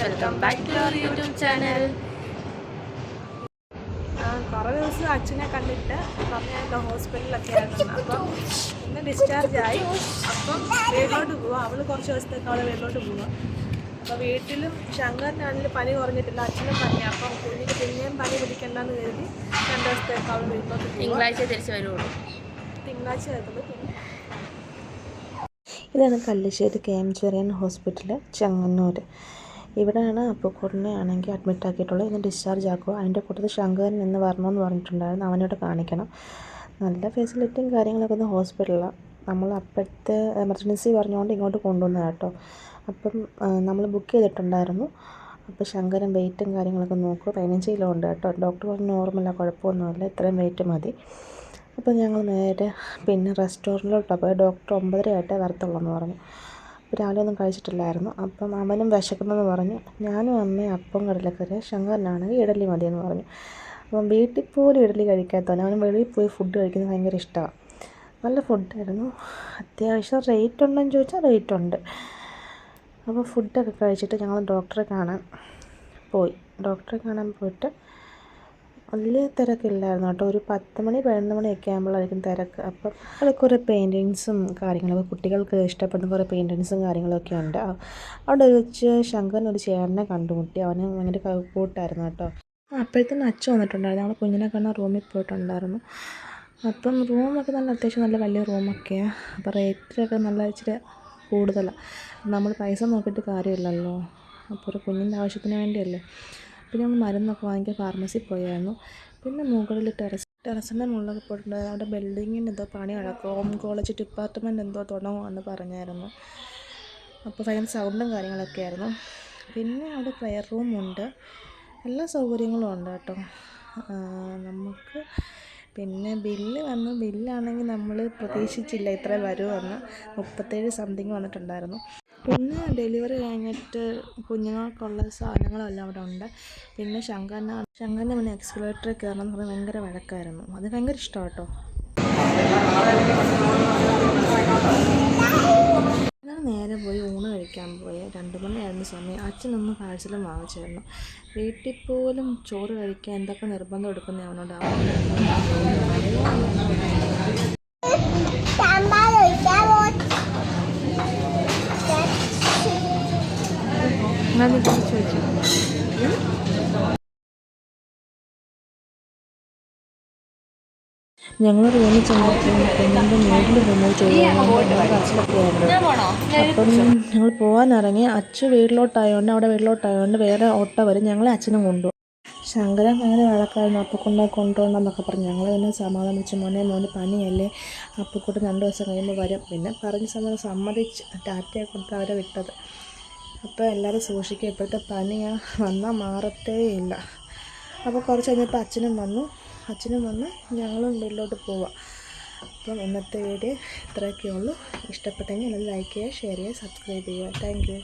Welcome back to our YouTube channel. കുറേ ദിവസം അച്ഛനെ കണ്ടിട്ട് പറഞ്ഞല്ലോ ഹോസ്പിറ്റലിലൊക്കെ ആയിരുന്നു. അപ്പം ഇന്ന് ഡിസ്ചാർജ് ആയി. അപ്പം വീട്ടിലോട്ട് പോവാം. അവൾ കുറച്ച് ദിവസത്തേക്ക് അവളെ വീട്ടിലോട്ട് പോവാം. അപ്പോൾ വീട്ടിലും ശങ്കറിനാണെങ്കിലും പനി കുറഞ്ഞിട്ടില്ല, അച്ഛനും പനി. അപ്പം കുഞ്ഞിന് പിന്നെയും പനി പിടിക്കണ്ടെന്ന് കരുതി 2 ദിവസത്തേക്ക് അവൾ വീട്ടിലോട്ട് പോവാം. തിങ്കളാഴ്ച തിരിച്ച് വരുള്ളൂ. തിങ്കളാഴ്ച വരുന്നത്. പിന്നെ ഇതാണ് കല്ലിശ്ശേരി KM ചെറിയൻ ഹോസ്പിറ്റൽ, ചെങ്ങന്നൂർ. ഇവിടെയാണ് അപ്പുക്കുട്ടനെ ആണെങ്കിൽ അഡ്മിറ്റ് ആക്കിയിട്ടുള്ളത്. ഇന്ന് ഡിസ്ചാർജ് ആക്കുക. അതിൻ്റെ കൂട്ടത്തിൽ ശങ്കരൻ ഇന്ന് വരണമെന്ന് പറഞ്ഞിട്ടുണ്ടായിരുന്നു. അവനോട് കാണിക്കണം. നല്ല ഫെസിലിറ്റിയും കാര്യങ്ങളൊക്കെ ഒന്ന് ഹോസ്പിറ്റലാണ്. നമ്മൾ അപ്പോഴത്തെ എമർജൻസി പറഞ്ഞുകൊണ്ട് ഇങ്ങോട്ട് കൊണ്ടുവന്നത് കേട്ടോ. അപ്പം നമ്മൾ ബുക്ക് ചെയ്തിട്ടുണ്ടായിരുന്നു. അപ്പോൾ ശങ്കരൻ വെയിറ്റും കാര്യങ്ങളൊക്കെ നോക്കുക. 15 കിലോ ഉണ്ട് കേട്ടോ. ഡോക്ടർ പറഞ്ഞു നോർമലാണ്, കുഴപ്പമൊന്നുമില്ല, ഇത്രയും വെയിറ്റ് മതി. അപ്പോൾ ഞങ്ങൾ നേരെ പിന്നെ റെസ്റ്റോറൻറ്റിലോട്ട്. അപ്പോൾ ഡോക്ടർ 9:30 ആയിട്ടേ വരത്തുള്ളൂ എന്ന് പറഞ്ഞു. അപ്പോൾ രാവിലെ ഒന്നും കഴിച്ചിട്ടില്ലായിരുന്നു. അപ്പം അവനും വിശക്കുന്നെന്ന് പറഞ്ഞു. ഞാനും അമ്മയും അപ്പം കടലക്കറി, ശങ്കരനാണെങ്കിൽ ഇഡലി മതിയെന്ന് പറഞ്ഞു. അപ്പം വീട്ടിൽ പോലും ഇഡലി കഴിക്കാത്തവന് അവന് വെളിയിൽ പോയി ഫുഡ് കഴിക്കുന്നത് ഭയങ്കര ഇഷ്ടമാണ്. നല്ല ഫുഡായിരുന്നു. അത്യാവശ്യം റേറ്റ് ഉണ്ടെന്ന് ചോദിച്ചാൽ റേറ്റ് ഉണ്ട്. അപ്പോൾ ഫുഡൊക്കെ കഴിച്ചിട്ട് ഞങ്ങൾ ഡോക്ടറെ കാണാൻ പോയിട്ട് വലിയ തിരക്കില്ലായിരുന്നു കേട്ടോ. ഒരു 10 മണി 11 മണിയൊക്കെ ആകുമ്പോഴായിരിക്കും തിരക്ക്. അപ്പം അവിടെ കുറേ പെയിൻറ്റിങ്സും കാര്യങ്ങളൊക്കെ, കുട്ടികൾക്ക് ഇഷ്ടപ്പെടുന്ന കുറേ പെയിൻറ്റിങ്സും കാര്യങ്ങളൊക്കെ ഉണ്ട്. അവിടെ വെച്ച് ശങ്കരൻ ഒരു ചേട്ടനെ കണ്ടുമുട്ടി. അവന് ഭയങ്കര കൂട്ടായിരുന്നു കേട്ടോ. അപ്പോഴത്തേനും അച്ഛൻ വന്നിട്ടുണ്ടായിരുന്നു. ഞങ്ങൾ കുഞ്ഞിനെ കാണാൻ റൂമിൽ പോയിട്ടുണ്ടായിരുന്നു. അപ്പം റൂമൊക്കെ അത്യാവശ്യം നല്ല വലിയ റൂമൊക്കെയാണ്. അപ്പോൾ റേറ്റൊക്കെ ഇച്ചിരി കൂടുതലാണ്. നമ്മൾ പൈസ നോക്കിയിട്ട് കാര്യമില്ലല്ലോ. അപ്പോൾ ഒരു കുഞ്ഞിൻ്റെ ആവശ്യത്തിന് വേണ്ടിയല്ലേ. പിന്നെ നമ്മൾ മരുന്നൊക്കെ വാങ്ങിക്കാൻ ഫാർമസി പോയായിരുന്നു. പിന്നെ മുകളിൽ ടെറസിൻ്റെ മുകളിലൊക്കെ പോയിട്ടുണ്ടായിരുന്നു. അവിടെ ബിൽഡിങ്ങിന് എന്തോ പണി നടക്കും, ഓങ്കോളജി ഡിപ്പാർട്ട്മെൻറ്റ് എന്തോ തുടങ്ങുമെന്ന് പറഞ്ഞായിരുന്നു. അപ്പോൾ ഭയങ്കര സൗണ്ടും കാര്യങ്ങളൊക്കെ ആയിരുന്നു. പിന്നെ അവിടെ പ്രെയർ റൂമുണ്ട്, എല്ലാ സൗകര്യങ്ങളും ഉണ്ട് കേട്ടോ നമുക്ക്. പിന്നെ ബില്ലാണെങ്കിൽ നമ്മൾ പ്രതീക്ഷിച്ചില്ല ഇത്ര വരുമെന്ന്. 37 സംതിങ് വന്നിട്ടുണ്ടായിരുന്നു. പിന്നെ ഡെലിവറി കഴിഞ്ഞിട്ട് കുഞ്ഞുങ്ങൾക്കുള്ള സാധനങ്ങളെല്ലാം അവിടെ ഉണ്ട്. പിന്നെ ശങ്കരൻ്റെ പിന്നെ എക്സ്കലേറ്ററിൽ കയറണം എന്ന് പറഞ്ഞാൽ ഭയങ്കര വഴക്കായിരുന്നു. അത് ഭയങ്കര ഇഷ്ടമാണ് കേട്ടോ. ഞാൻ നേരെ പോയി ഊണ് കഴിക്കാൻ പോയി. 2 മണിയായിരുന്ന സമയം. അച്ഛനൊന്ന് പാഴ്സലും വാങ്ങിച്ചായിരുന്നു. വീട്ടിൽ പോലും ചോറ് കഴിക്കാൻ എന്തൊക്കെ നിർബന്ധം എടുക്കുന്ന അവനോട്. ഞങ്ങൾ റൂമിൽ ചെന്നപ്പോൾ കുഞ്ഞിൻ്റെ മേലിൽ റിമൂവ് ചെയ്യാൻ കച്ചിലൊക്കെ ആയിരുന്നു. അപ്പം ഞങ്ങൾ പോകാനിറങ്ങി. അച്ഛൻ വീട്ടിലോട്ടായതുകൊണ്ട് വേറെ ഓട്ടോ വരും. ഞങ്ങളെ അച്ഛനും കൊണ്ടുപോകും. ശങ്കരൻ ഭയങ്കര വഴക്കായിരുന്നു. കൊണ്ടുപോകണമെന്നൊക്കെ പറഞ്ഞു. ഞങ്ങൾ തന്നെ സമാധാനിച്ച്, മോന് പനിയല്ലേ, അപ്പുക്കുട്ടൻ 2 ദിവസം കഴിയുമ്പോൾ വരും. പിന്നെ സമ്മതിച്ച് ടാറ്റയെ കൊടുത്ത് അവരെ വിട്ടത്. അപ്പോൾ എല്ലാവരും സൂക്ഷിക്കുക, ഇപ്പോഴത്തെ പനി വന്നാൽ മാറത്തേ ഇല്ല. അപ്പോൾ കുറച്ച് കഴിഞ്ഞപ്പോൾ അച്ഛനും വന്ന് ഞങ്ങളും വീട്ടിലോട്ട് പോവാം. അപ്പം ഇന്നത്തെ വീഡിയോ ഇത്രയൊക്കെ ഉള്ളൂ. ഇഷ്ടപ്പെട്ടെങ്കിൽ എല്ലാവരും ലൈക്ക് ചെയ്യുക, ഷെയർ ചെയ്യുക, സബ്സ്ക്രൈബ് ചെയ്യുക. Thank you.